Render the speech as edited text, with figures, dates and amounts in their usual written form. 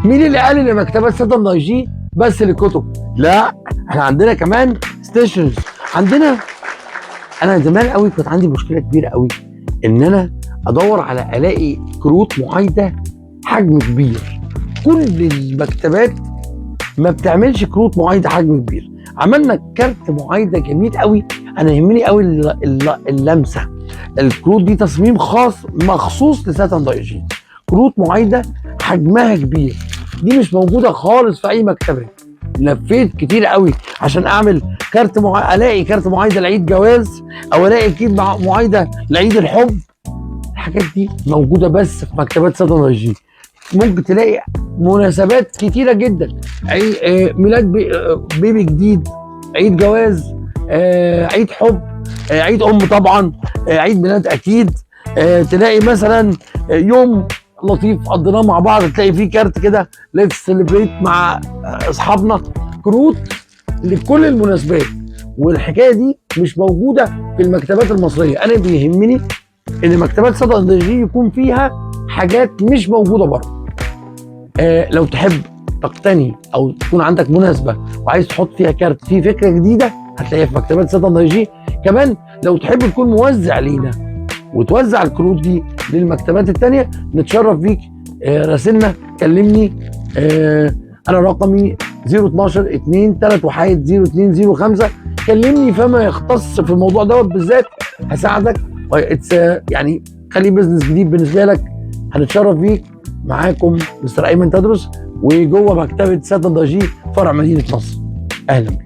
مين اللي قال ان مكتبات سادن جي بس للكتب؟ لا، احنا عندنا كمان ستيشنز. انا زمان قوي كنت عندي مشكله كبيره قوي ان انا ادور على الاقي كروت معايده حجم كبير. كل المكتبات ما بتعملش كروت معايده حجم كبير. عملنا كارت معايده جميل قوي. انا يهمني قوي اللمسه. الكروت دي تصميم خاص مخصوص لساتن جي، كروت معايده حجمها كبير. دي مش موجوده خالص في اي مكتبه. لفيت كتير قوي عشان اعمل كارت الاقي كارت معايده لعيد جواز، او الاقي كيد معايده لعيد الحب. الحاجات دي موجوده بس في مكتبات ساتن جي. ممكن تلاقي مناسبات كتيره جدا، ميلاد بيبي جديد، عيد جواز، عيد حب، عيد ام طبعا، عيد ميلاد اكيد. تلاقي مثلا يوم لطيف قضيناه مع بعض، تلاقي فيه كارت كده ليتس سيلبريت مع اصحابنا. كروت لكل المناسبات. والحكايه دي مش موجوده في المكتبات المصريه. انا بيهمني ان مكتبات ساتن جي يكون فيها حاجات مش موجوده بره. لو تحب تقتني او تكون عندك مناسبه وعايز تحط فيها كارت فيه فكره جديده، هتلاقيها في مكتبات ساتن جي. كمان لو تحب تكون موزع لينا وتوزع الكروت دي للمكتبات التانية، نتشرف بيك. راسلنا، كلمني. انا رقمي 012 2 3 0205. كلمني فيما يختص في الموضوع دوت بالذات، هساعدك. يعني خلي بزنس جديد بالنسبه لك. هنتشرف بيك. معاكم مستر ايمن تدرس، وجوه مكتبه ساتن جي فرع مدينه نصر. اهلا بيك.